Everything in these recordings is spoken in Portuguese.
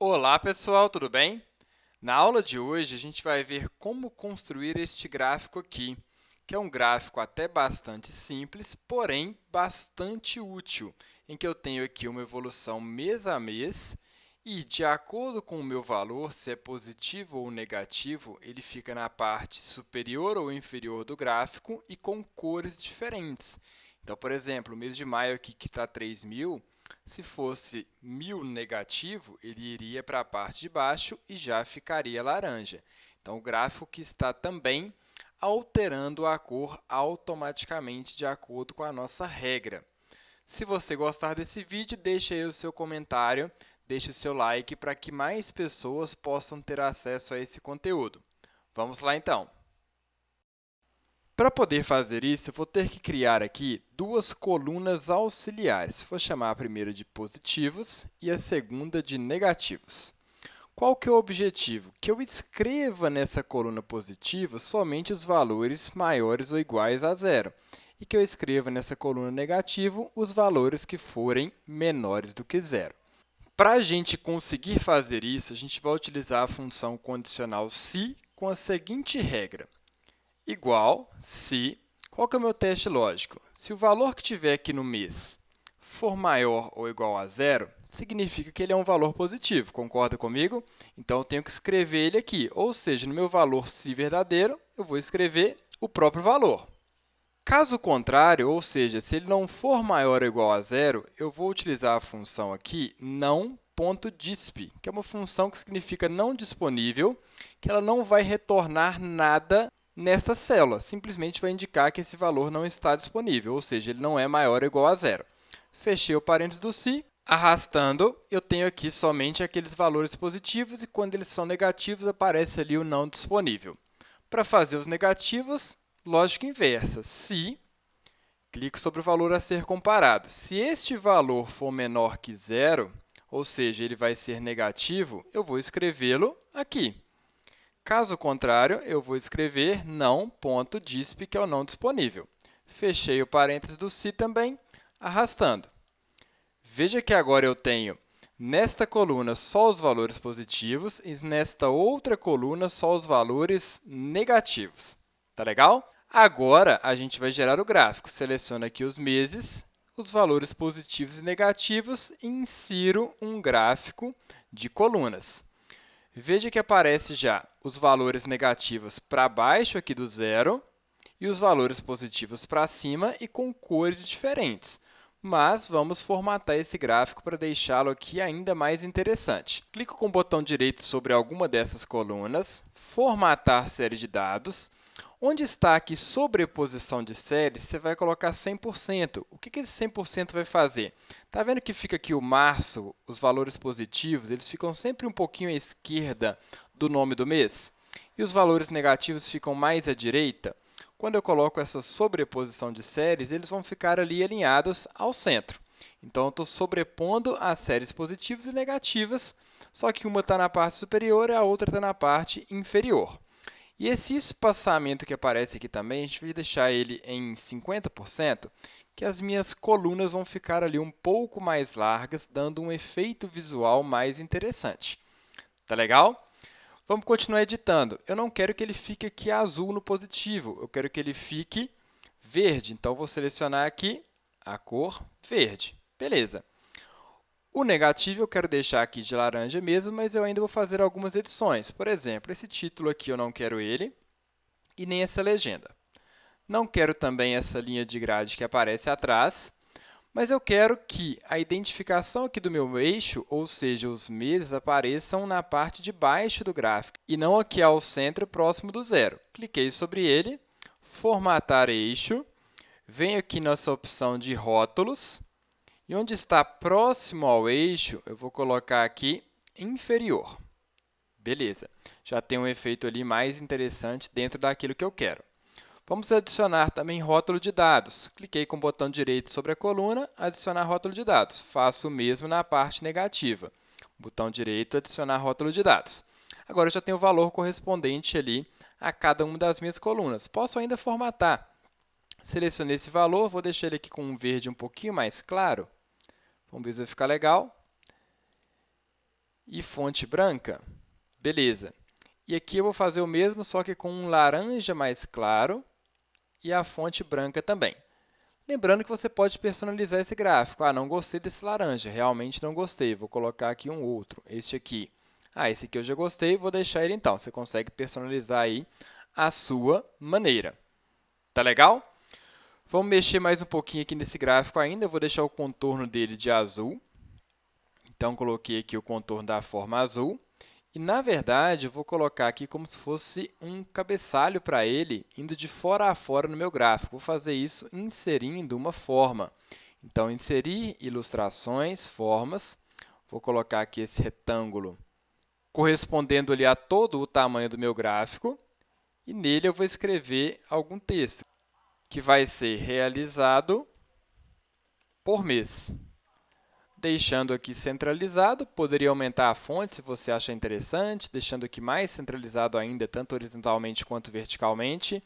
Olá, pessoal, tudo bem? Na aula de hoje, a gente vai ver como construir este gráfico aqui, que é um gráfico até bastante simples, porém bastante útil, em que eu tenho aqui uma evolução mês a mês e, de acordo com o meu valor, se é positivo ou negativo, ele fica na parte superior ou inferior do gráfico e com cores diferentes. Então, por exemplo, o mês de maio aqui, que está 3.000, se fosse 1.000 negativo, ele iria para a parte de baixo e já ficaria laranja. Então, o gráfico que está também alterando a cor automaticamente de acordo com a nossa regra. Se você gostar desse vídeo, deixe aí o seu comentário, deixe o seu like para que mais pessoas possam ter acesso a esse conteúdo. Vamos lá, então. Para poder fazer isso, eu vou ter que criar aqui duas colunas auxiliares. Vou chamar a primeira de positivos e a segunda de negativos. Qual que é o objetivo? Que eu escreva nessa coluna positiva somente os valores maiores ou iguais a zero e que eu escreva nessa coluna negativo os valores que forem menores do que zero. Para a gente conseguir fazer isso, a gente vai utilizar a função condicional se com a seguinte regra. Igual se, qual que é o meu teste lógico? Se o valor que tiver aqui no mês for maior ou igual a zero, significa que ele é um valor positivo, concorda comigo? Então, eu tenho que escrever ele aqui, ou seja, no meu valor se verdadeiro, eu vou escrever o próprio valor. Caso contrário, ou seja, se ele não for maior ou igual a zero, eu vou utilizar a função aqui não.disp, que é uma função que significa não disponível, que ela não vai retornar nada nesta célula, simplesmente vai indicar que esse valor não está disponível, ou seja, ele não é maior ou igual a zero. Fechei o parênteses do se, arrastando, eu tenho aqui somente aqueles valores positivos e quando eles são negativos, aparece ali o não disponível. Para fazer os negativos, lógica inversa. Se, clico sobre o valor a ser comparado. Se este valor for menor que zero, ou seja, ele vai ser negativo, eu vou escrevê-lo aqui. Caso contrário, eu vou escrever não.disp, que é o não disponível. Fechei o parênteses do se também, arrastando. Veja que agora eu tenho nesta coluna só os valores positivos e nesta outra coluna só os valores negativos. Tá legal? Agora, a gente vai gerar o gráfico. Seleciono aqui os meses, os valores positivos e negativos e insiro um gráfico de colunas. Veja que aparece já os valores negativos para baixo aqui do zero e os valores positivos para cima e com cores diferentes. Mas vamos formatar esse gráfico para deixá-lo aqui ainda mais interessante. Clico com o botão direito sobre alguma dessas colunas, formatar série de dados. Onde está aqui sobreposição de séries, você vai colocar 100%. O que esse 100% vai fazer? Está vendo que fica aqui o março, os valores positivos, eles ficam sempre um pouquinho à esquerda do nome do mês? E os valores negativos ficam mais à direita? Quando eu coloco essa sobreposição de séries, eles vão ficar ali alinhados ao centro. Então, eu estou sobrepondo as séries positivas e negativas, só que uma está na parte superior e a outra está na parte inferior. E esse espaçamento que aparece aqui também, a gente vai deixar ele em 50%, que as minhas colunas vão ficar ali um pouco mais largas, dando um efeito visual mais interessante. Tá legal? Vamos continuar editando. Eu não quero que ele fique aqui azul no positivo, eu quero que ele fique verde. Então, vou selecionar aqui a cor verde. Beleza. O negativo eu quero deixar aqui de laranja mesmo, mas eu ainda vou fazer algumas edições. Por exemplo, esse título aqui eu não quero ele e nem essa legenda. Não quero também essa linha de grade que aparece atrás, mas eu quero que a identificação aqui do meu eixo, ou seja, os meses, apareçam na parte de baixo do gráfico e não aqui ao centro, próximo do zero. Cliquei sobre ele, formatar eixo, venho aqui nessa opção de rótulos, e onde está próximo ao eixo, eu vou colocar aqui inferior. Beleza, já tem um efeito ali mais interessante dentro daquilo que eu quero. Vamos adicionar também rótulo de dados. Cliquei com o botão direito sobre a coluna, adicionar rótulo de dados. Faço o mesmo na parte negativa. Botão direito, adicionar rótulo de dados. Agora, eu já tenho o valor correspondente ali a cada uma das minhas colunas. Posso ainda formatar. Selecionei esse valor, vou deixar ele aqui com um verde um pouquinho mais claro. Vamos ver se vai ficar legal. e fonte branca. Beleza. E aqui eu vou fazer o mesmo, só que com um laranja mais claro e a fonte branca também. Lembrando que você pode personalizar esse gráfico. Ah, não gostei desse laranja, realmente não gostei, vou colocar aqui um outro, este aqui. Ah, esse aqui eu já gostei, vou deixar ele então. Você consegue personalizar aí à sua maneira. Tá legal? Vamos mexer mais um pouquinho aqui nesse gráfico ainda. Eu vou deixar o contorno dele de azul. Então, coloquei aqui o contorno da forma azul. E, na verdade, eu vou colocar aqui como se fosse um cabeçalho para ele, indo de fora a fora no meu gráfico. Vou fazer isso inserindo uma forma. Então, inserir ilustrações, formas. Vou colocar aqui esse retângulo correspondendo ali a todo o tamanho do meu gráfico. E nele eu vou escrever algum texto, que vai ser realizado por mês. Deixando aqui centralizado, poderia aumentar a fonte se você acha interessante, deixando aqui mais centralizado ainda, tanto horizontalmente quanto verticalmente.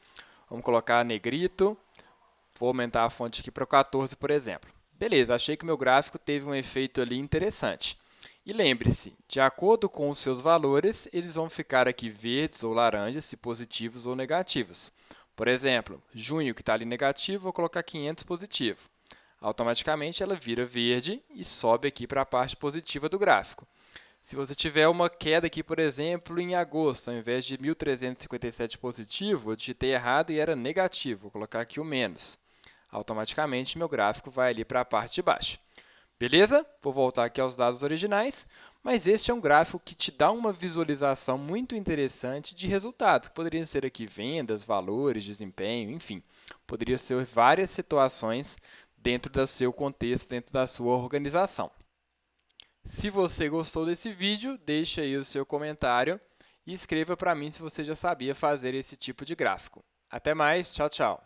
Vamos colocar negrito, vou aumentar a fonte aqui para 14, por exemplo. Beleza, achei que o meu gráfico teve um efeito ali interessante. E lembre-se, de acordo com os seus valores, eles vão ficar aqui verdes ou laranjas, se positivos ou negativos. Por exemplo, junho, que está ali negativo, vou colocar 500 positivo. Automaticamente, ela vira verde e sobe aqui para a parte positiva do gráfico. Se você tiver uma queda aqui, por exemplo, em agosto, ao invés de 1.357 positivo, eu digitei errado e era negativo. Vou colocar aqui o menos. Automaticamente, meu gráfico vai ali para a parte de baixo. Beleza? Vou voltar aqui aos dados originais, mas este é um gráfico que te dá uma visualização muito interessante de resultados, que poderiam ser aqui vendas, valores, desempenho, enfim. Poderiam ser várias situações dentro do seu contexto, dentro da sua organização. Se você gostou desse vídeo, deixe aí o seu comentário e escreva para mim se você já sabia fazer esse tipo de gráfico. Até mais, tchau, tchau!